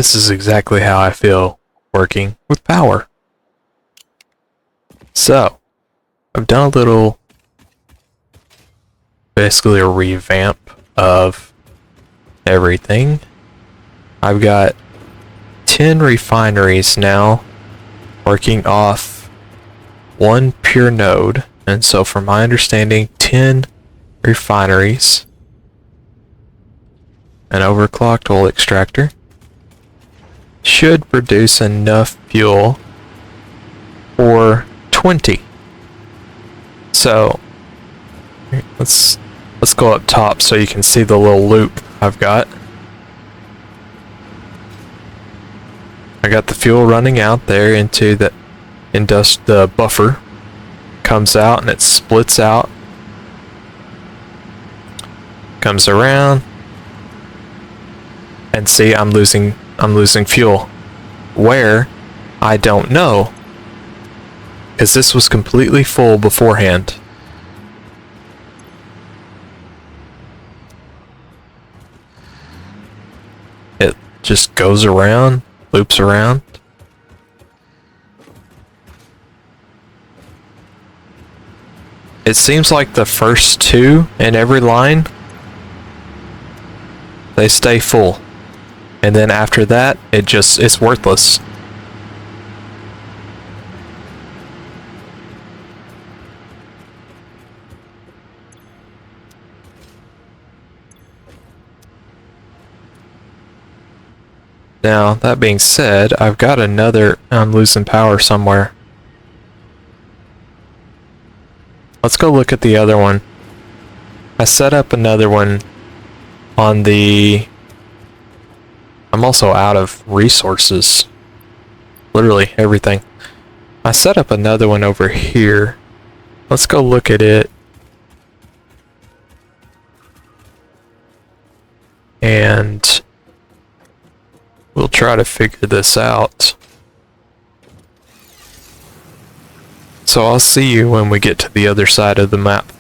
this is exactly how I feel working with power. So, I've done a little, basically a revamp of everything. I've got 10 refineries now working off one pure node, and so from my understanding, 10 refineries, an overclocked oil extractor should produce enough fuel for 20. So let's go up top so you can see the little loop I've got. I got the fuel running out there into the buffer, comes out and it splits out, comes around, and see, I'm losing fuel. Where? I don't know, because this was completely full beforehand. It just goes around, loops around. It seems like the first two in every line, they stay full. And then after that, it's worthless. Now, that being said, I've got another, I'm losing power somewhere. Let's go look at the other one. I set up another one on the... I'm also out of resources. Literally everything. I set up another one over here. Let's go look at it. And we'll try to figure this out. So I'll see you when we get to the other side of the map.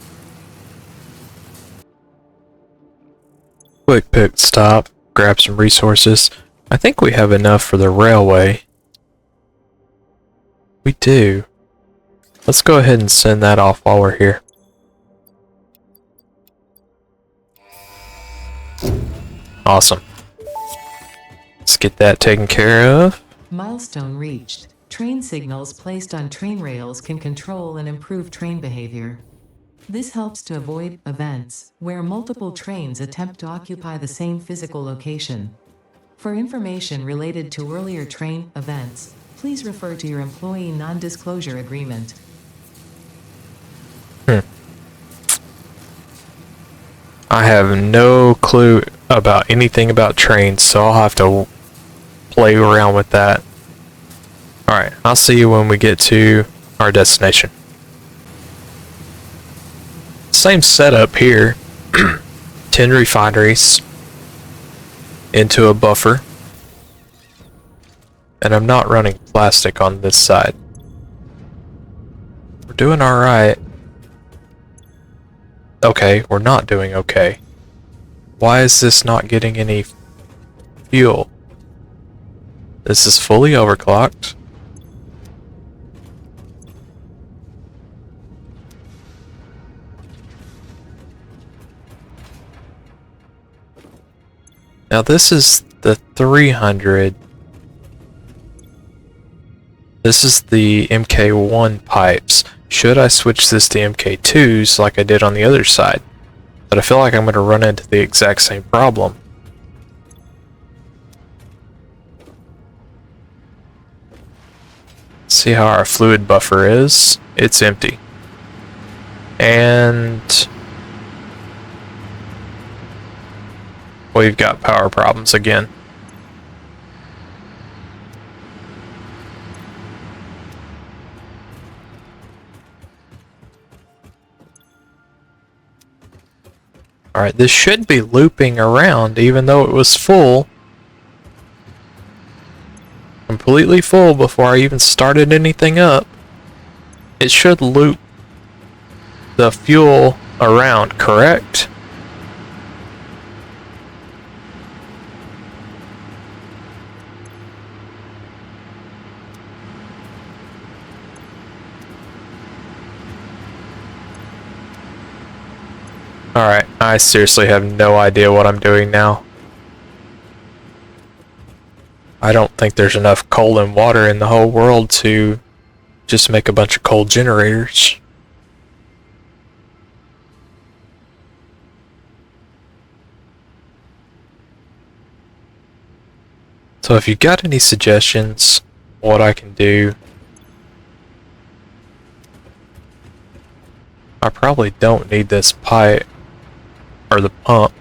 Quick pit stop. Grab some resources. I think we have enough for the railway. We do. Let's go ahead and send that off while we're here. Awesome. Let's get that taken care of. Milestone reached. Train signals placed on train rails can control and improve train behavior. This helps to avoid events where multiple trains attempt to occupy the same physical location. For information related to earlier train events, please refer to your employee non-disclosure agreement. I have no clue about anything about trains, so I'll have to play around with that. Alright, I'll see you when we get to our destination. Same setup here. 10 refineries into a buffer. And I'm not running plastic on this side. We're doing alright. Okay, we're not doing okay. Why is this not getting any fuel? This is fully overclocked. Now this is the 300. This is the MK1 pipes. Should I switch this to MK2s like I did on the other side? But I feel like I'm going to run into the exact same problem. See how our fluid buffer is? It's empty. And we've got power problems again. Alright, this should be looping around even though it was full. Completely full before I even started anything up. It should loop the fuel around, correct? Alright, I seriously have no idea what I'm doing now. I don't think there's enough coal and water in the whole world to just make a bunch of coal generators. So if you got any suggestions what I can do, I probably don't need this pipe or the pump.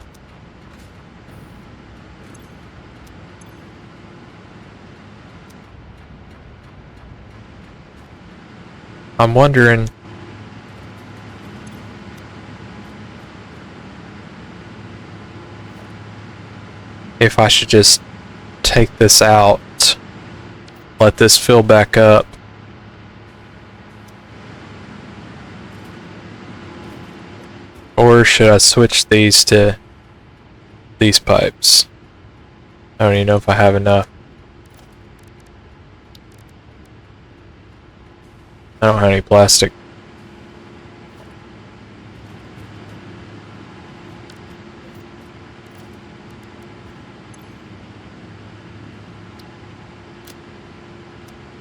I'm wondering if I should just take this out, let this fill back up, or should I switch these to these pipes? I don't even know if I have enough. I don't have any plastic.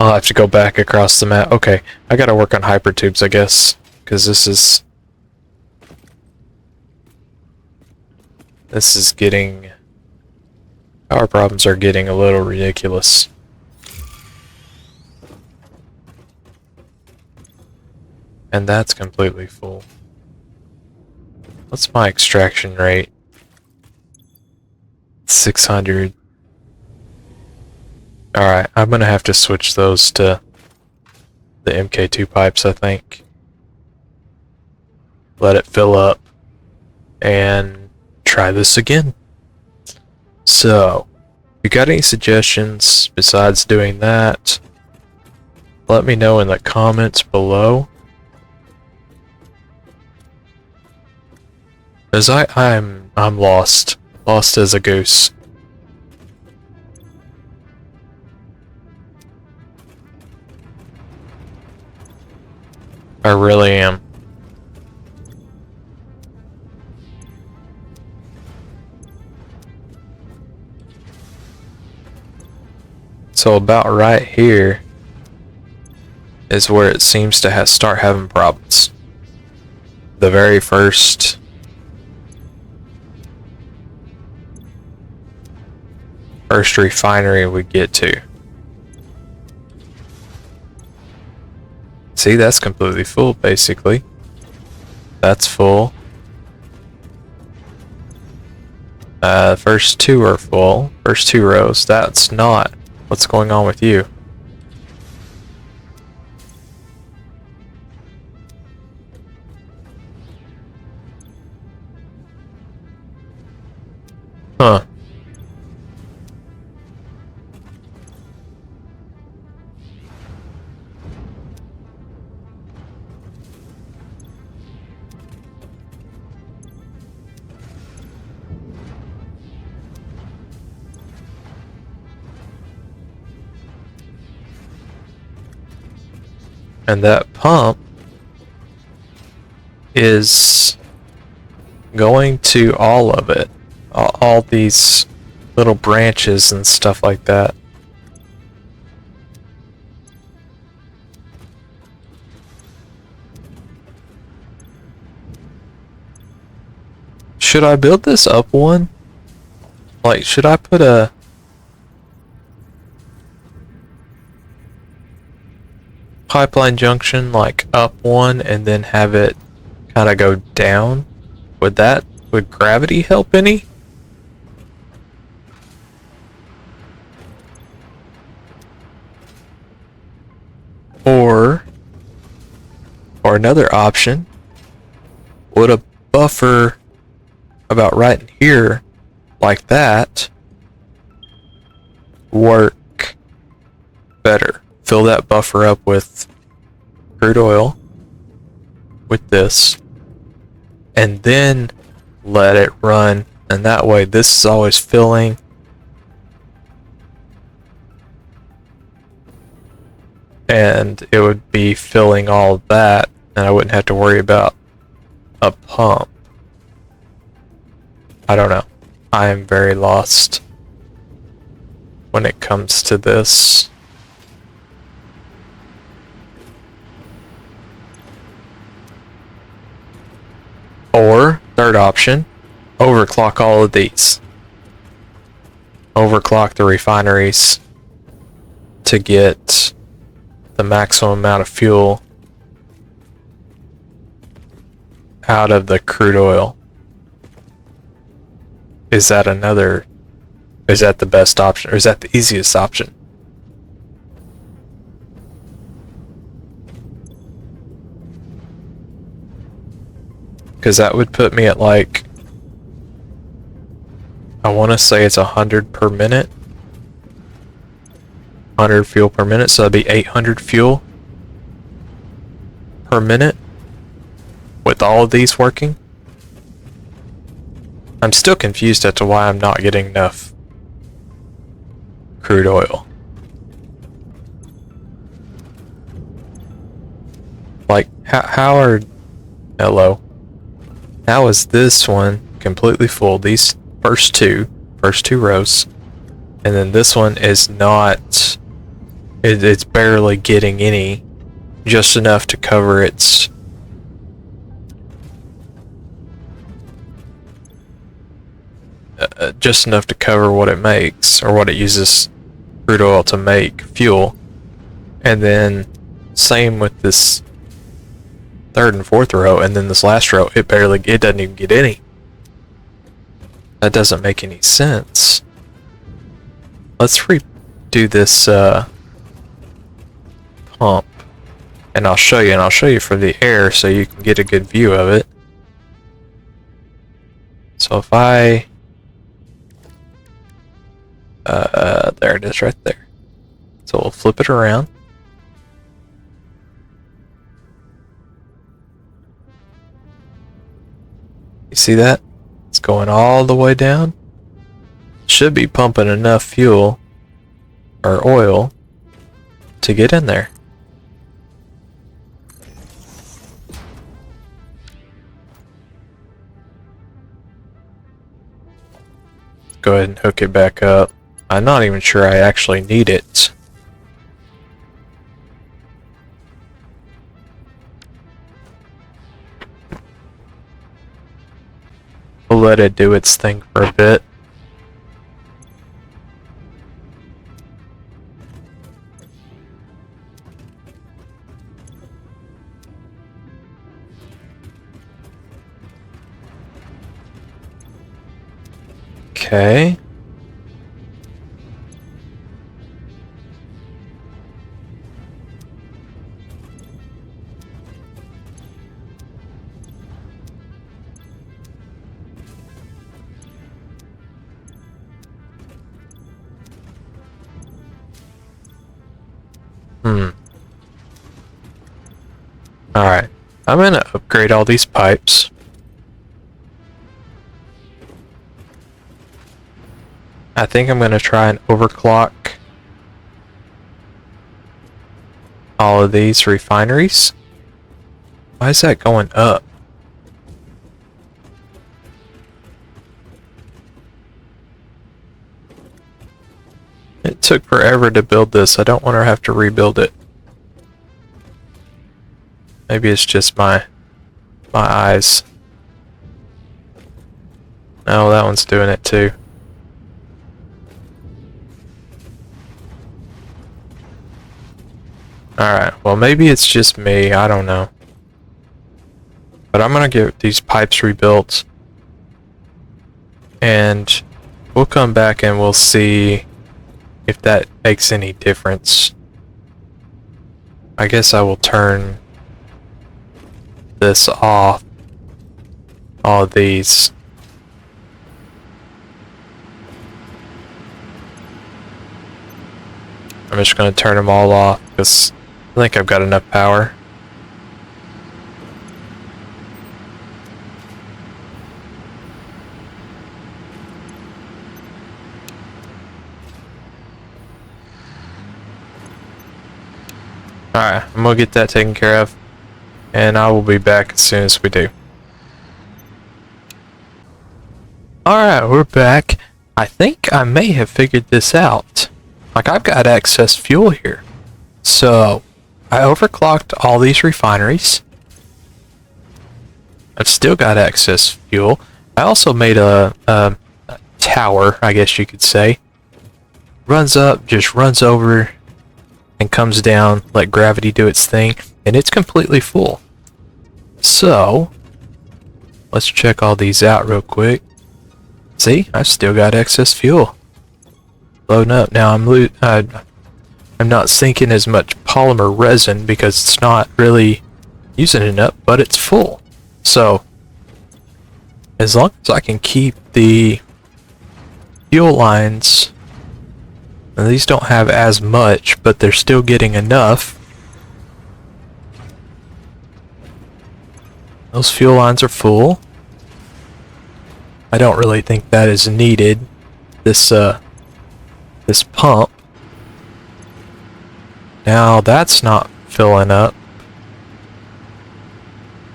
I'll have to go back across the map. Okay, I gotta work on hypertubes, I guess, because this is getting... Power problems are getting a little ridiculous. And that's completely full. What's my extraction rate? 600. Alright, I'm gonna have to switch those to the MK2 pipes, I think. Let it fill up. And try this again. So, if you got any suggestions besides doing that, let me know in the comments below. Cause I'm lost. Lost as a goose. I really am. So about right here is where it seems to start having problems. The very first refinery we get to. See, that's completely full, basically. That's full. First two are full. First two rows. That's not. What's going on with you? Huh. And that pump is going to all of it. All these little branches and stuff like that. Should I build this up one? Like, should I put a... pipeline junction like up one and then have it kind of go down? Would gravity help any? Or another option, would a buffer about right in here like that work better? Fill that buffer up with crude oil with this and then let it run, and that way this is always filling and it would be filling all of that and I wouldn't have to worry about a pump. I don't know. I am very lost when it comes to this. Or, third option, overclock all of these. Overclock the refineries to get the maximum amount of fuel out of the crude oil. Is that the best option, or is that the easiest option? Because that would put me at like, I want to say it's 100 per minute. 100 fuel per minute, so that'd be 800 fuel per minute with all of these working. I'm still confused as to why I'm not getting enough crude oil. Like, hello. How is this one completely full? These first two rows. And then this one is not, it's barely getting any, just enough to cover its just enough to cover what it makes, or what it uses crude oil to make fuel. And then same with this third and fourth row, and then this last row, it doesn't even get any. That doesn't make any sense. Let's redo this pump, and I'll show you from the air so you can get a good view of it. So if I there it is right there. So we'll flip it around. You see that? It's going all the way down. Should be pumping enough fuel or oil to get in there. Go ahead and hook it back up. I'm not even sure I actually need it. We'll let it do its thing for a bit. Okay. Alright, I'm gonna upgrade all these pipes. I think I'm gonna try and overclock all of these refineries. Why is that going up? It took forever to build this. I don't want to have to rebuild it. Maybe it's just my eyes. No, that one's doing it too. Alright, well maybe it's just me, I don't know. But I'm gonna get these pipes rebuilt. And we'll come back and we'll see if that makes any difference. I guess I will turn this off. All of these. I'm just going to turn them all off because I think I've got enough power. Alright, I'm going to get that taken care of, and I will be back as soon as we do. Alright, we're back. I think I may have figured this out. Like, I've got excess fuel here. So, I overclocked all these refineries. I've still got excess fuel. I also made a tower, I guess you could say. Runs up, just runs over, and comes down, let gravity do its thing, and it's completely full. So, let's check all these out real quick. See, I've still got excess fuel. Loading up. Now I'm not sinking as much polymer resin because it's not really using it up, but it's full. So, as long as I can keep the fuel lines, and these don't have as much, but they're still getting enough. Those fuel lines are full. I don't really think that is needed. This pump. Now that's not filling up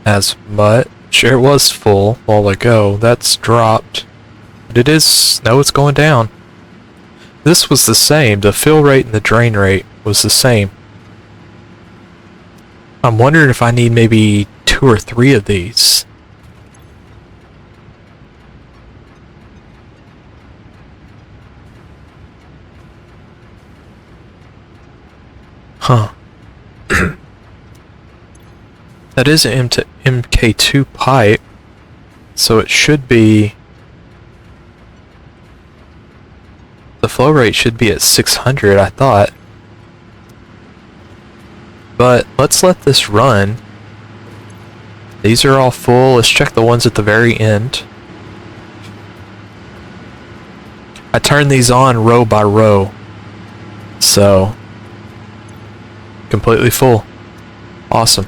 as much. It was full a while ago. That's dropped. But it is, no, it's going down. This was the same. The fill rate and the drain rate was the same. I'm wondering if I need maybe 2 or 3 of these. Huh. That is an MK2 pipe, so it should be... The flow rate should be at 600, I thought. But let's let this run. These are all full. Let's check the ones at the very end. I turned these on row by row. So, completely full. Awesome.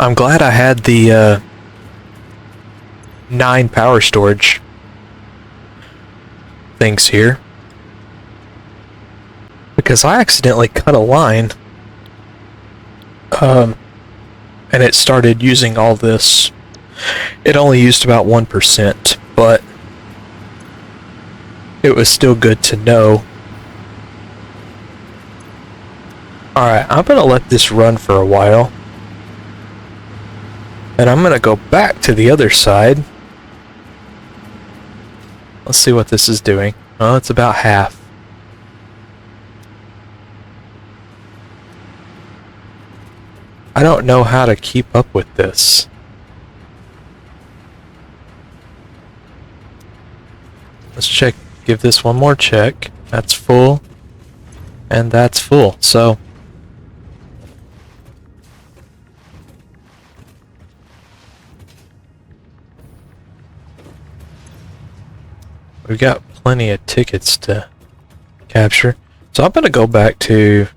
I'm glad I had the 9 power storage things here, because I accidentally cut a line and it started using all this. It only used about 1%, but it was still good to know. Alright, I'm gonna let this run for a while. And I'm gonna go back to the other side. Let's see what this is doing. Oh, it's about half. I don't know how to keep up with this. Let's check, give this one more check. That's full. And that's full. So, we've got plenty of tickets to capture. So I'm going to go back to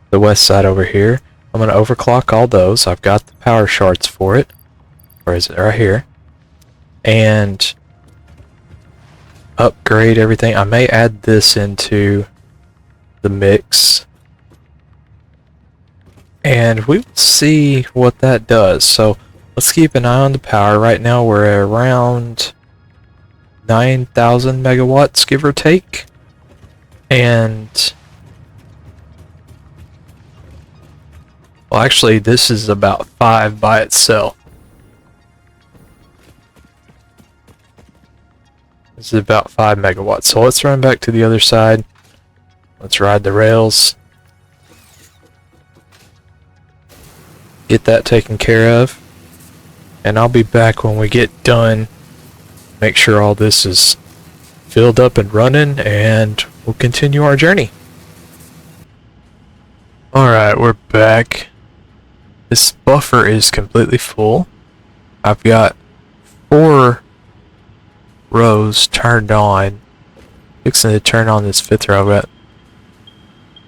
the west side over here. I'm going to overclock all those. I've got the power shards for it. Where is it? Right here. And upgrade everything. I may add this into the mix. And we will see what that does. So let's keep an eye on the power. Right now we're around 9,000 megawatts, give or take. And well, actually this is about 5 by itself. This is about 5 megawatts. So let's run back to the other side. Let's ride the rails. Get that taken care of. And I'll be back when we get done. Make sure all this is filled up and running, and we'll continue our journey. Alright, we're back. This buffer is completely full. I've got 4 rows turned on. Fixing to turn on this 5th row, but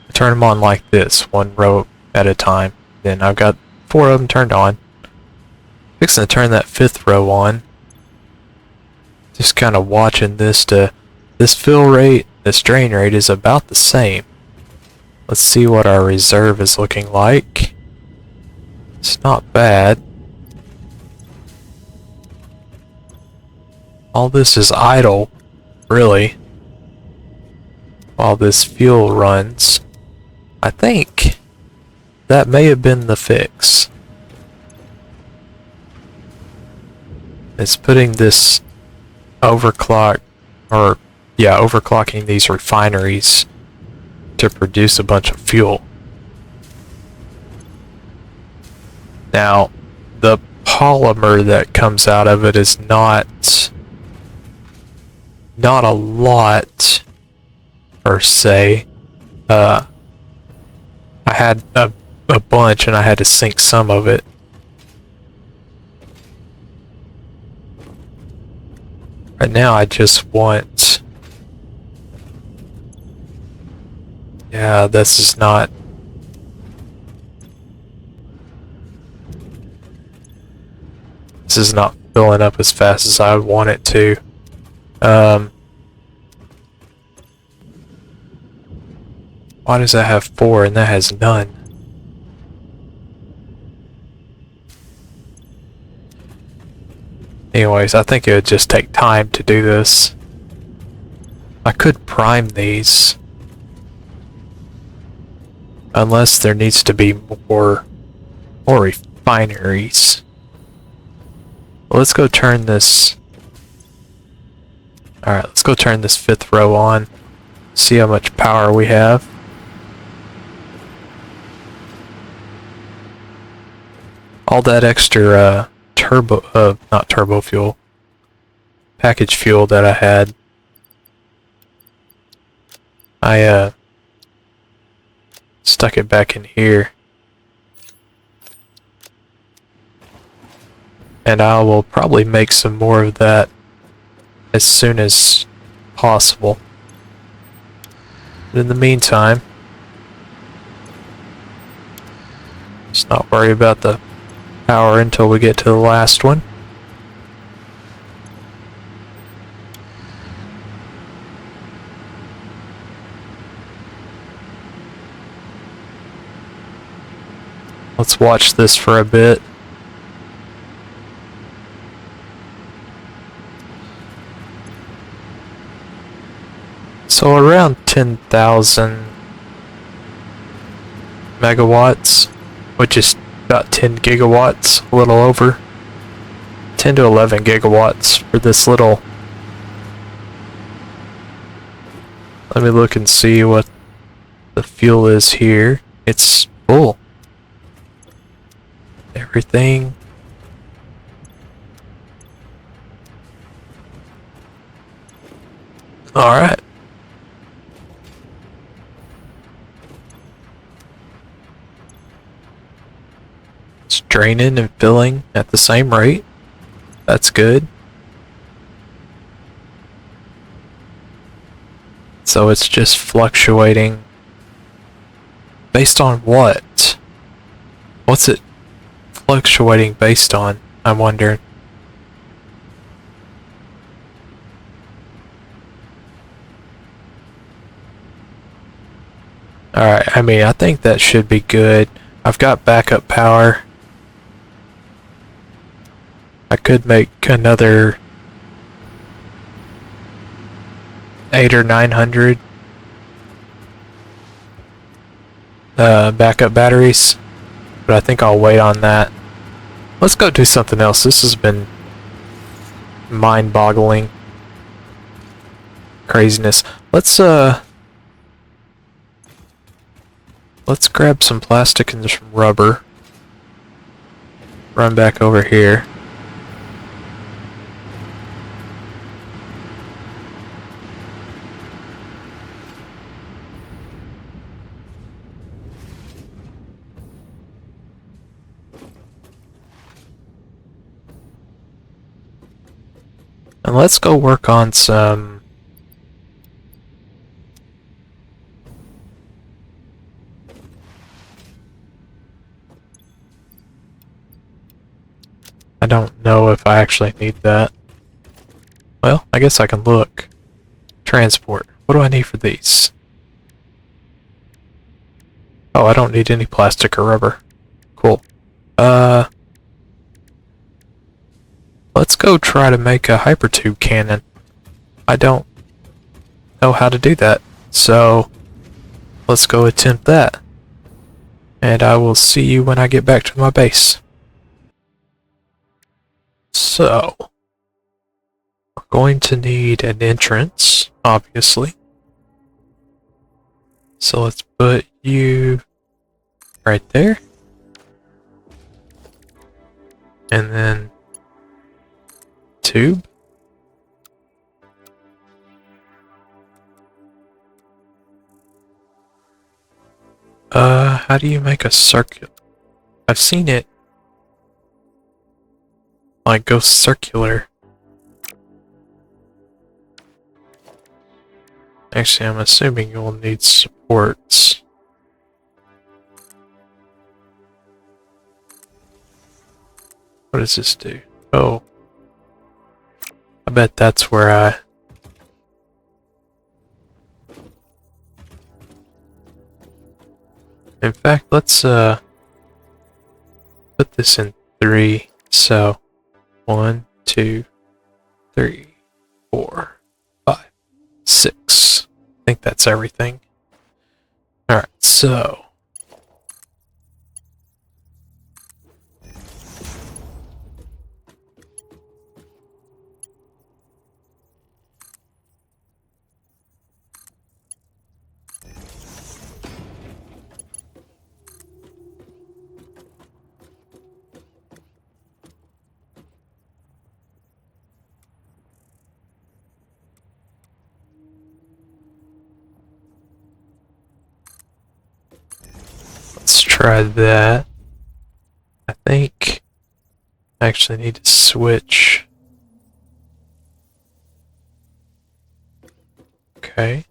I turn them on like this, 1 row at a time. Then I've got 4 of them turned on. Fixing to turn that 5th row on. Just kind of watching this fill rate, this drain rate is about the same. Let's see what our reserve is looking like. It's not bad. All this is idle, really, while this fuel runs. I think that may have been the fix. It's putting this overclocking these refineries to produce a bunch of fuel. Now, the polymer that comes out of it is not a lot per se. I had a bunch and I had to sink some of it. Right now I just want... Yeah, this is not... This is not filling up as fast as I would want it to. Why does that have 4 and that has none? Anyways, I think it would just take time to do this. I could prime these. Unless there needs to be more refineries. Let's go turn this... Alright, let's go turn this 5th row on. See how much power we have. All that extra not turbo fuel, package fuel that I had, I stuck it back in here, and I will probably make some more of that as soon as possible. But in the meantime, let's not worry about the power until we get to the last one. Let's watch this for a bit. So around 10,000 megawatts, which is about 10 gigawatts, a little over. 10 to 11 gigawatts for this little... Let me look and see what the fuel is here. It's full. Everything. Alright. It's draining and filling at the same rate. That's good. So it's just fluctuating based on what? What's it fluctuating based on, I wonder? Alright, I mean, I think that should be good. I've got backup power. I could make another 800 or 900 backup batteries, but I think I'll wait on that. Let's go do something else. This has been mind-boggling craziness. Let's grab some plastic and some rubber. Run back over here. And let's go work on some... I don't know if I actually need that. Well, I guess I can look. Transport. What do I need for these? Oh, I don't need any plastic or rubber. Cool. Let's go try to make a hypertube cannon. I don't know how to do that, so let's go attempt that. And I will see you when I get back to my base. So, we're going to need an entrance, obviously. So let's put you right there. And then tube. How do you make a circular? I've seen it like go circular. Actually, I'm assuming you'll need supports. What does this do? Oh. I bet that's where I... In fact, let's put this in 3. So 1, 2, 3, 4, 5, 6. I think that's everything. Alright, so let's try that. I think I actually need to switch. Okay.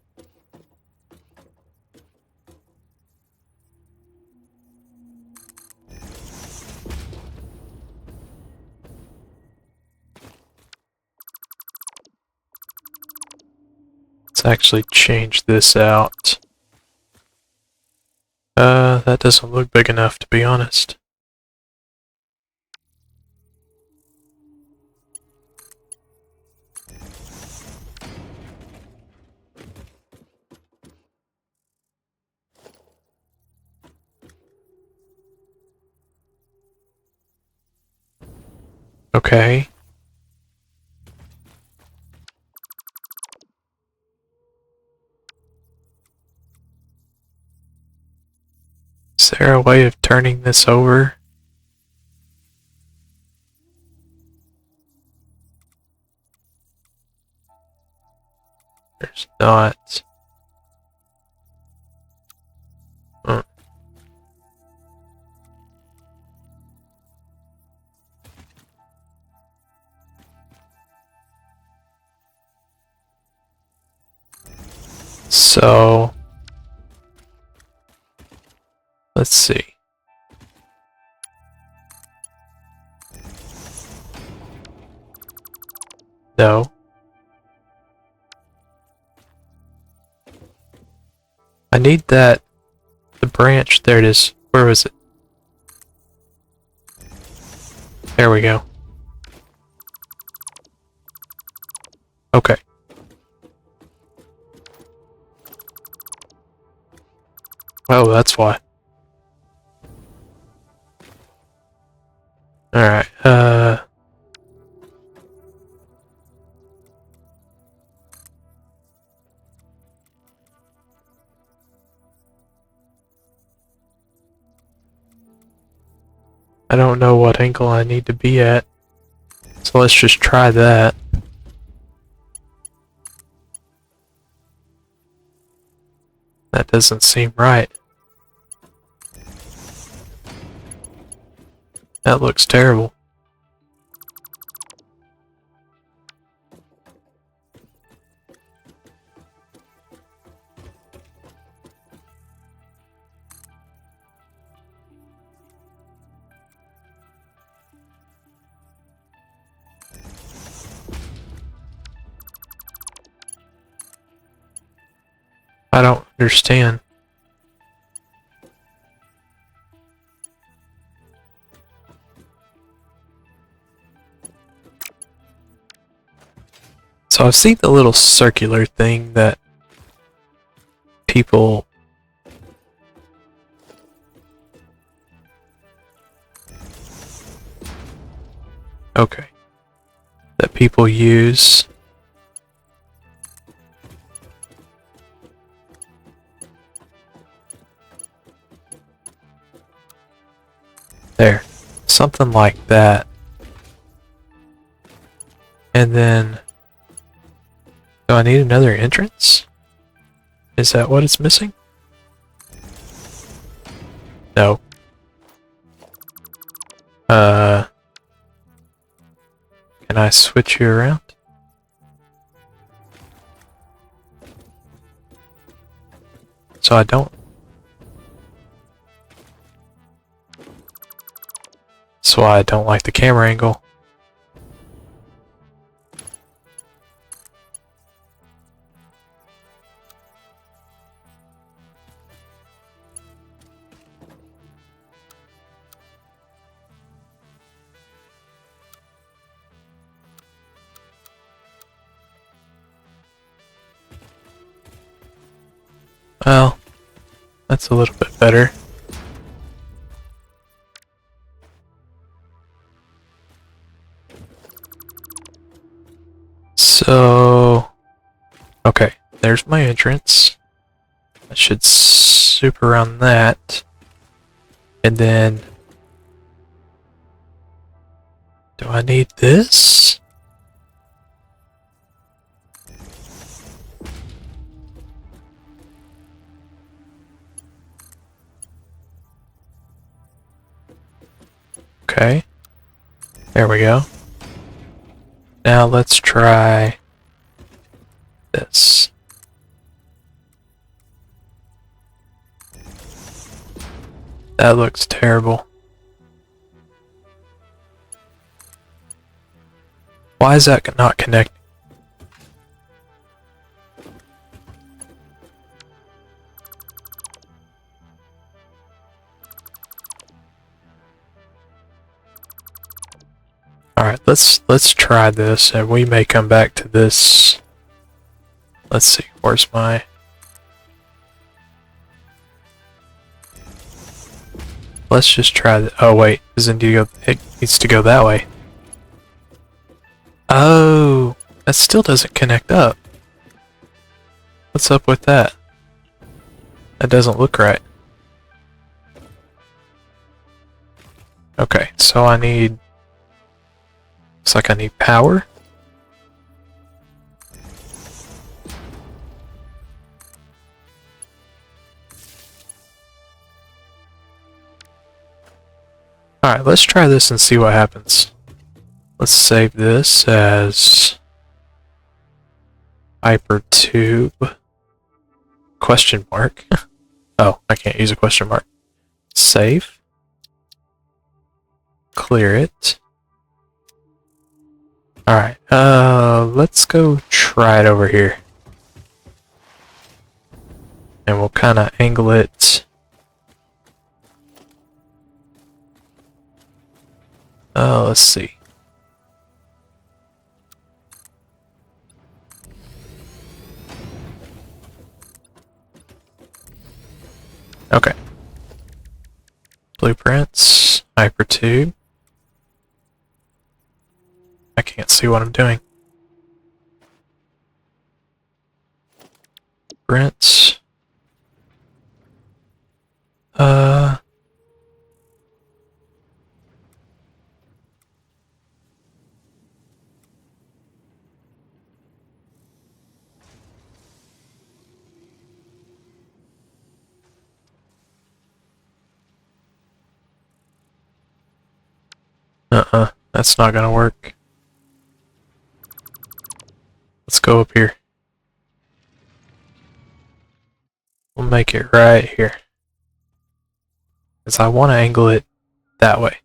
Let's actually change this out. That doesn't look big enough, to be honest. Okay. Is there a way of turning this over? There's not. Hmm. So, let's see. No. I need that. The branch. There it is. Where was it? There we go. Okay. Oh, that's why. Alright, I don't know what angle I need to be at, so let's just try that. That doesn't seem right. That looks terrible. I don't understand. So I've seen the little circular thing that people that people use. There. Something like that. And then do I need another entrance? Is that what it's missing? No. Can I switch you around? So I don't. That's why I don't like the camera angle. Well, that's a little bit better. So, okay, there's my entrance. I should soup around that. And then, do I need this? Okay, there we go. Now let's try this. That looks terrible. Why is that not connecting? Alright, let's try this, and we may come back to this. Let's see, where's my... Let's just try that. Oh wait, it needs to go that way. Oh, that still doesn't connect up. What's up with that? That doesn't look right. Okay, so I need... Looks like I need power. Alright, let's try this and see what happens. Let's save this as hypertube question mark. Oh, I can't use a question mark. Save. Clear it. Alright, let's go try it over here. And we'll kind of angle it. Let's see. Okay. Blueprints, hypertube. I can't see what I'm doing. Blueprints. That's not gonna work. Let's go up here. We'll make it right here. Because I want to angle it that way.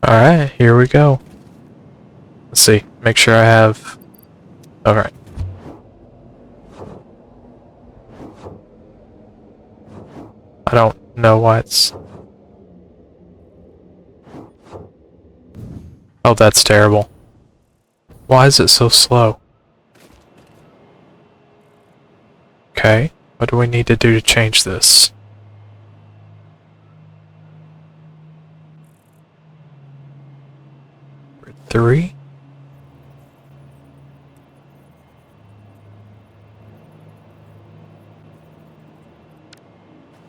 Alright, here we go. Let's see. Make sure I have... Alright. I don't know why it's... Oh, that's terrible. Why is it so slow? Okay, what do we need to do to change this? Grid 3?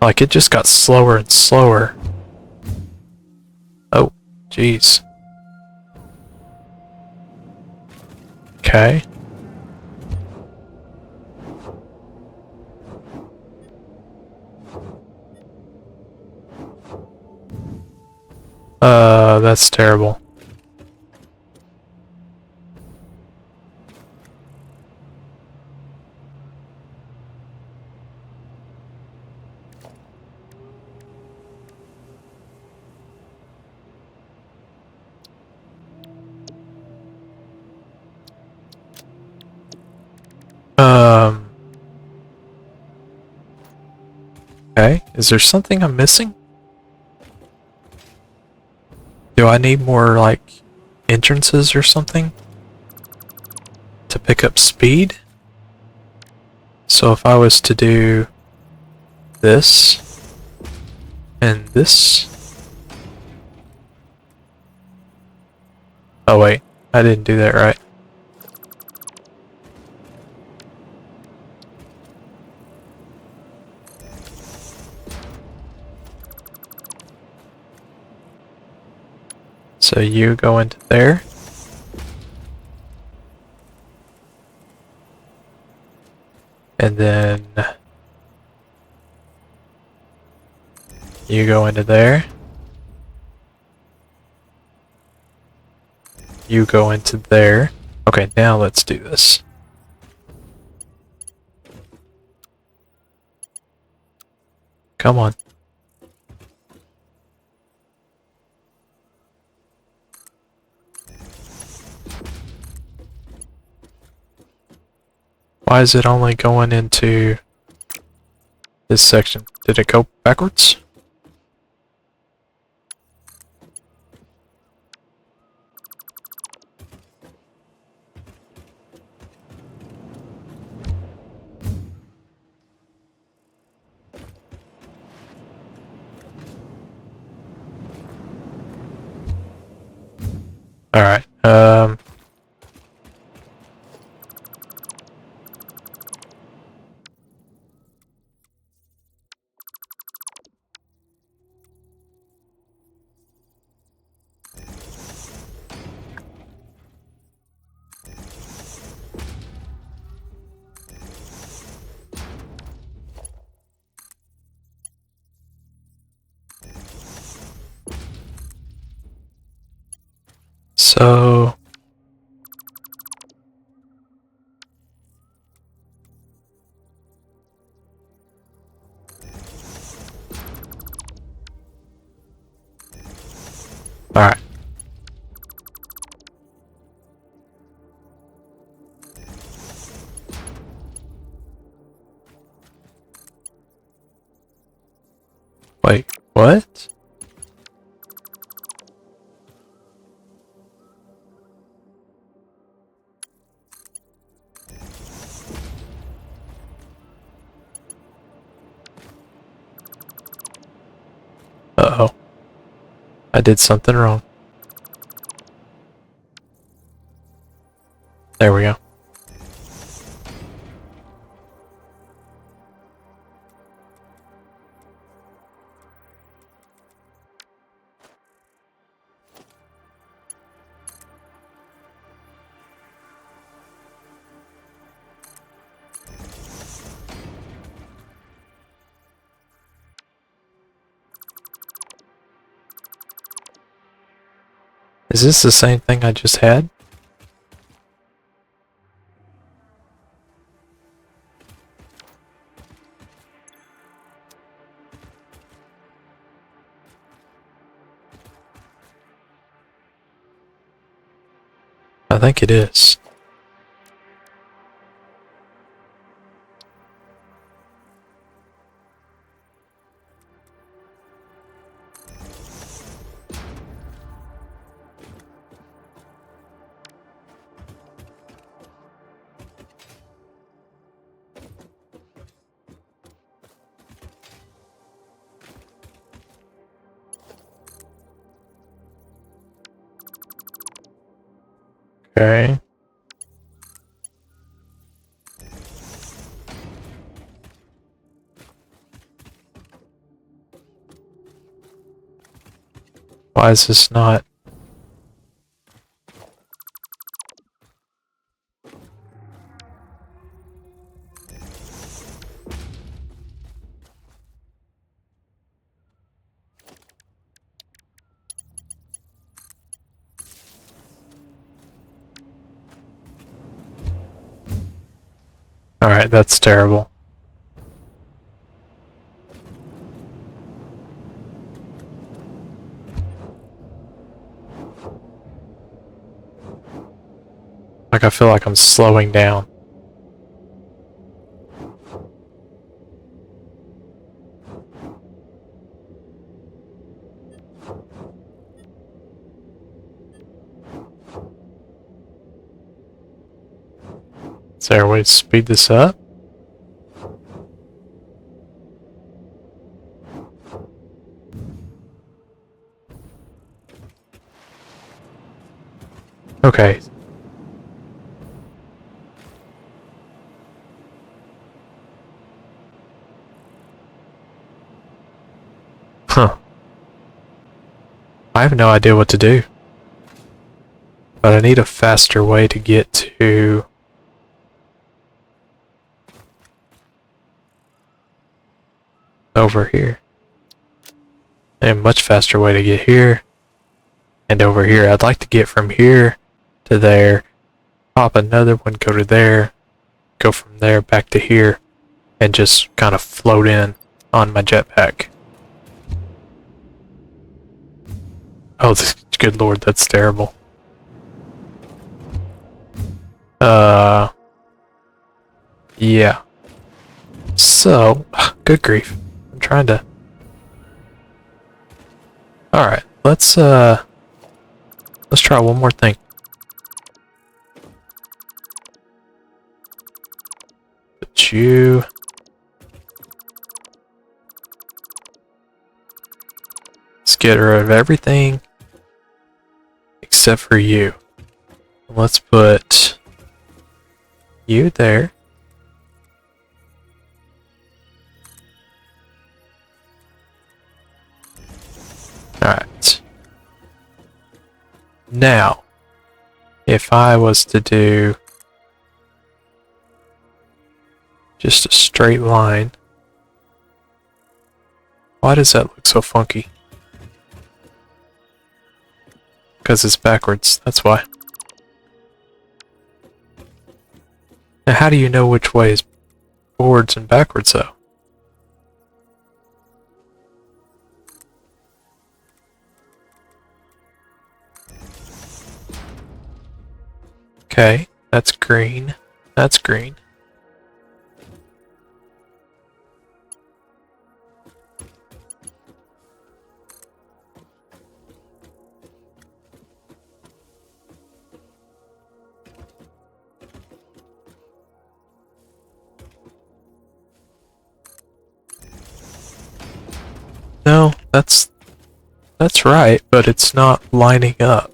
Like, it just got slower and slower. Oh, jeez. Okay. That's terrible. Okay, is there something I'm missing? Do I need more, like, entrances or something? To pick up speed? So if I was to do this and this... Oh wait, I didn't do that right. So you go into there. And then you go into there. You go into there. Okay, now let's do this. Come on. Why is it only going into this section? Did it go backwards? Alright, so... Alright. Wait, what? Uh-oh. I did something wrong. There we go. Is this the same thing I just had? I think it is. Okay. Why is this not? Alright, that's terrible. Like, I feel like I'm slowing down. Is there a way to speed this up? Okay. Huh. I have no idea what to do. But I need a faster way to get to... over here. And a much faster way to get here. And over here. I'd like to get from here to there. Pop another one, go to there. Go from there back to here. And just kind of float in on my jetpack. Oh, good lord, that's terrible. Yeah. So, good grief. I'm trying to... Alright, let's try one more thing. Put you... Let's get rid of everything except for you. Let's put you there. Alright. Now, if I was to do just a straight line, why does that look so funky? Because it's backwards, that's why. Now how do you know which way is forwards and backwards though? Okay, that's green. That's green. No, that's right, but it's not lining up.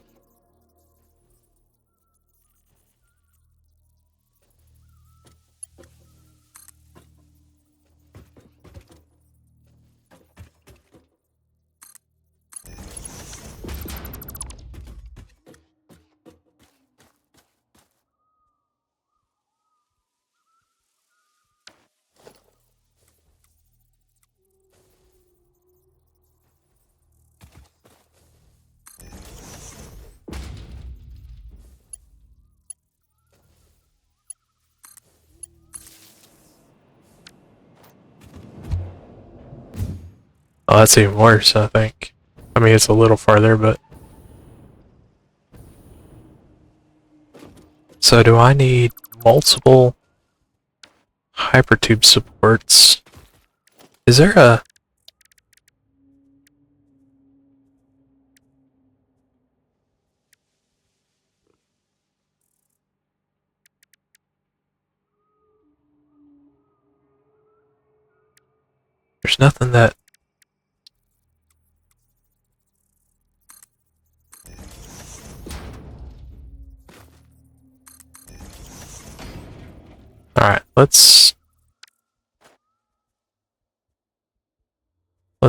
Oh, that's even worse, I think. I mean, it's a little farther, but... So do I need multiple hypertube supports? Is there a... There's nothing that... Alright, let's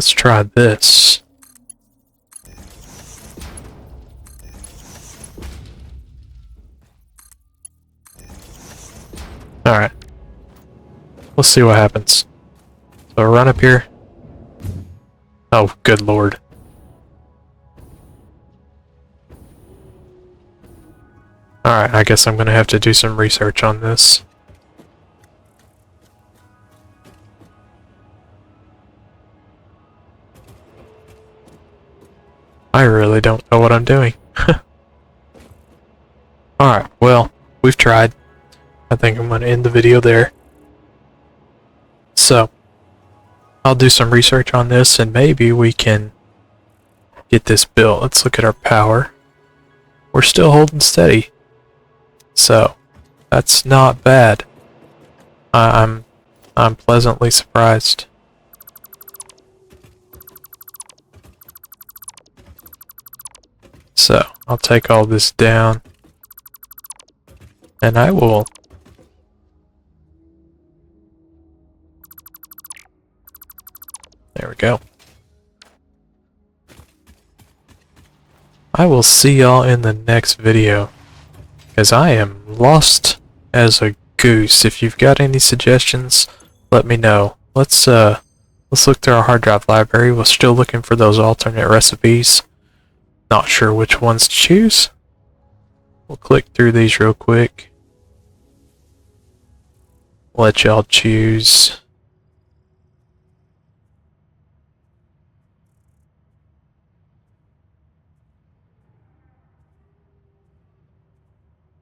try this. Alright. Let's see what happens. So run up here. Oh, good lord. Alright, I guess I'm gonna have to do some research on this. I really don't know what I'm doing. Alright, well, we've tried. I think I'm gonna end the video there. So, I'll do some research on this and maybe we can get this built. Let's look at our power. We're still holding steady. So, that's not bad. I'm pleasantly surprised. So, I'll take all this down. And I will... There we go. I will see y'all in the next video. Because I am lost as a goose. If you've got any suggestions, let me know. Let's look through our hard drive library. We're still looking for those alternate recipes. Not sure which ones to choose. We'll click through these real quick. Let y'all choose.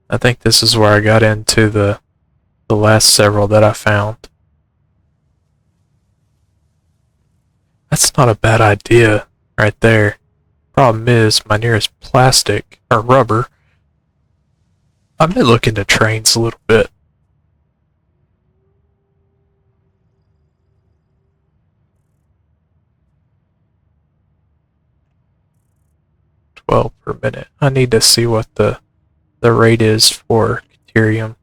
I think this is where I got into the last several that I found. That's not a bad idea right there. Problem is, my nearest plastic, or rubber, I may look into trains a little bit. $12 per minute. I need to see what the rate is for Ethereum.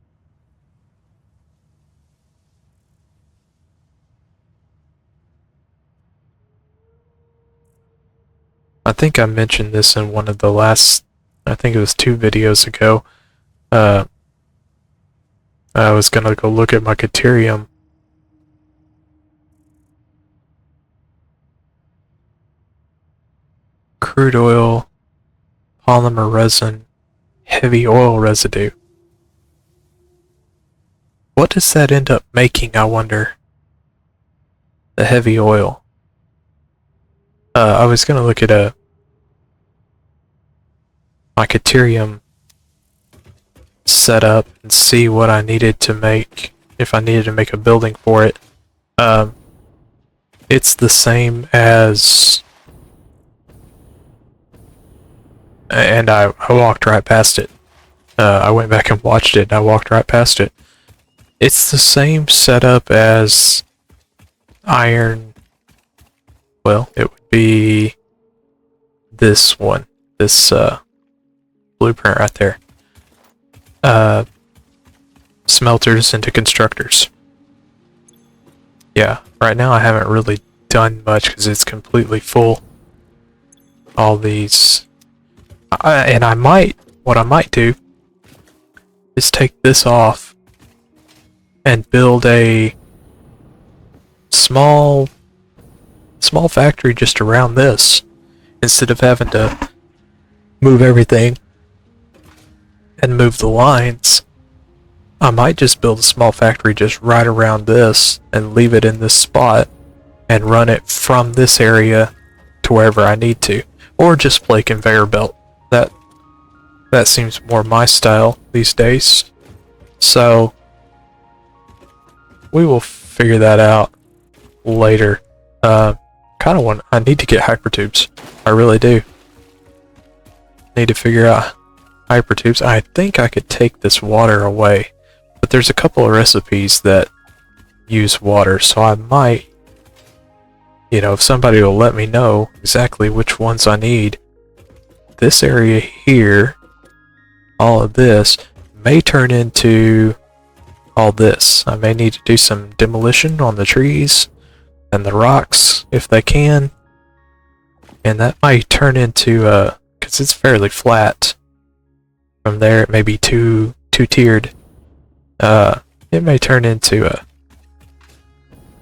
I think I mentioned this in one of the last, I think it was 2 videos ago. I was gonna go look at my Ethereum. Crude oil, polymer resin, heavy oil residue. What does that end up making, I wonder? The heavy oil. I was gonna look at my Ethereum setup and see what I needed to make, if I needed to make a building for it. It's the same as, and I walked right past it. I went back and watched it and I walked right past it. It's the same setup as iron. Well, it would be this one, this blueprint right there. Smelters into constructors. Yeah, right now I haven't really done much because it's completely full. All these, and what I might do is take this off and build a small factory just around this, instead of having to move everything and move the lines. I might just build a small factory just right around this and leave it in this spot and run it from this area to wherever I need to, or just play conveyor belt. That seems more my style these days. So we will figure that out later. I need to get hypertubes. I really do. Need to figure out hypertubes. I think I could take this water away, but there's a couple of recipes that use water, so I might, if somebody will let me know exactly which ones I need. This area here, all of this, may turn into all this. I may need to do some demolition on the trees and the rocks if they can, and that might turn into because it's fairly flat. From there, it may be two-tiered. It may turn into a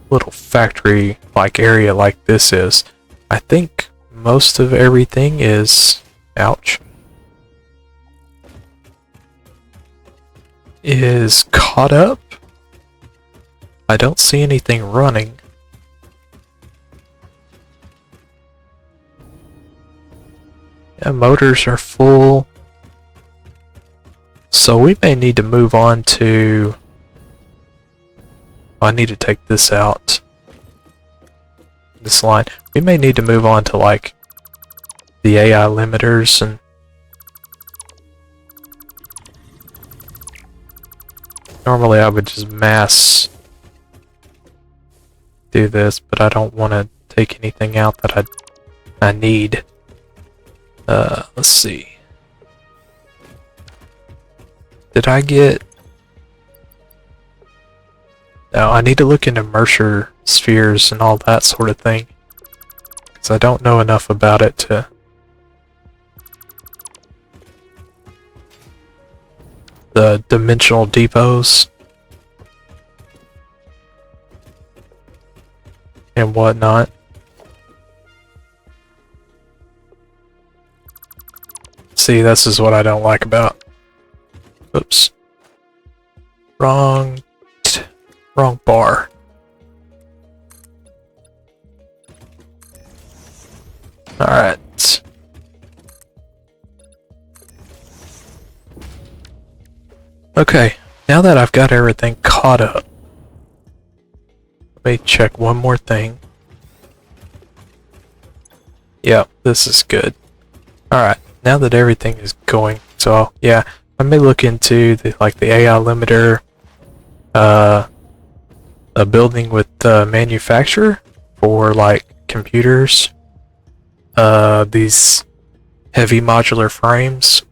little factory-like area like this is. I think most of everything is, ouch, is caught up. I don't see anything running. Yeah, motors are full. So we may need to move on to... I need to take this out. This line. We may need to move on to like the AI limiters and... Normally I would just mass do this, but I don't want to take anything out that I need. Let's see. Did I get... No, I need to look into Mercer spheres and all that sort of thing, because I don't know enough about it to... The dimensional depots and whatnot. See, this is what I don't like about... Oops. Wrong bar. Alright. Okay, now that I've got everything caught up, let me check one more thing. Yep, this is good. Alright, now that everything is going, so yeah, I may look into the AI limiter, a building with manufacturer for like computers, these heavy modular frames.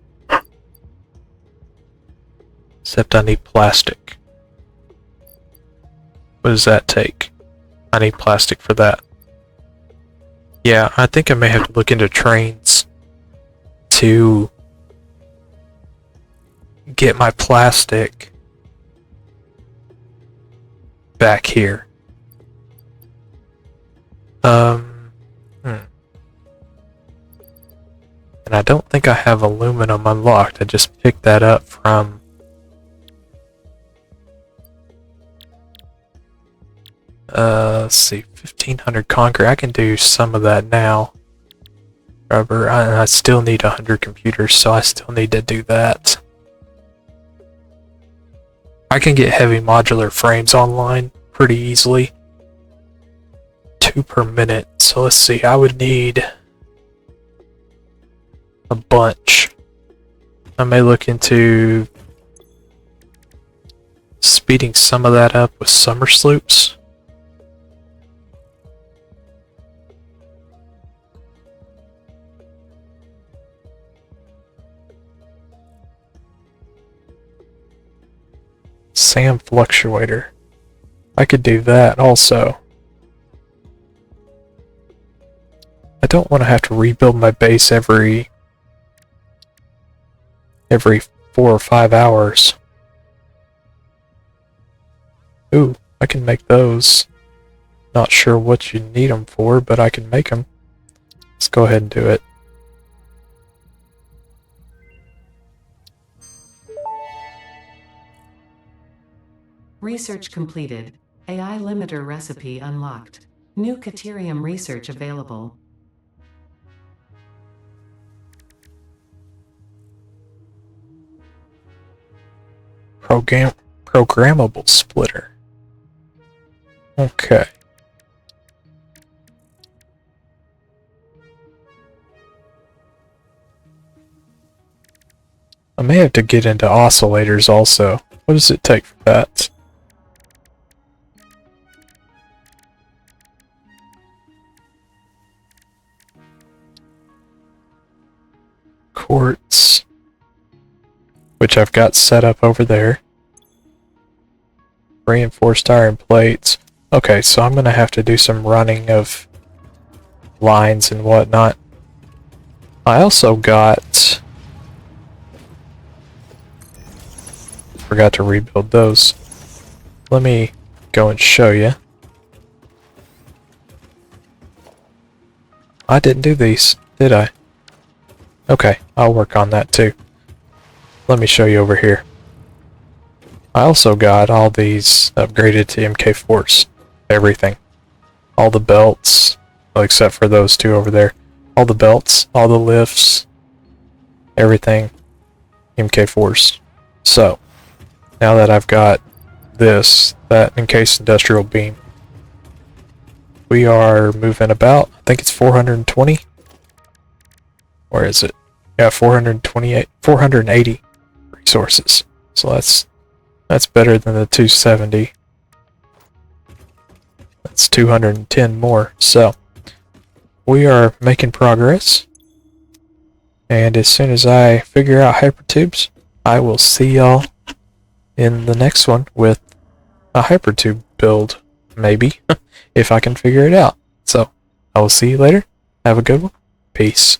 Except I need plastic. What does that take? I need plastic for that. Yeah, I think I may have to look into trains to get my plastic back here. And I don't think I have aluminum unlocked. I just picked that up from... let's see, 1500 concrete. I can do some of that now. Rubber, I still need 100 computers, so I still need to do that. I can get heavy modular frames online pretty easily. 2 per minute. So let's see, I would need a bunch. I may look into speeding some of that up with summer sloops. Sand fluctuator. I could do that also. I don't want to have to rebuild my base every 4 or 5 hours. Ooh, I can make those. Not sure what you need them for, but I can make them. Let's go ahead and do it. Research completed. AI limiter recipe unlocked. New Caterium research available. Programmable splitter. Okay. I may have to get into oscillators also. What does it take for that? Quartz, which I've got set up over there. Reinforced iron plates. Okay, so I'm gonna have to do some running of lines and whatnot. I also got... forgot to rebuild those. Let me go and show you. I didn't do these, did I? Okay, I'll work on that too. Let me show you over here. I also got all these upgraded to MK4s. Everything. All the belts, well, except for those two over there. All the belts, all the lifts, everything MK4s. So, now that I've got this, that encased industrial beam, we are moving about, I think it's 420. Where is it? Yeah, 480 resources. So that's better than the 270. That's 210 more. So we are making progress. And as soon as I figure out hypertubes, I will see y'all in the next one with a hypertube build, maybe, if I can figure it out. So I will see you later. Have a good one. Peace.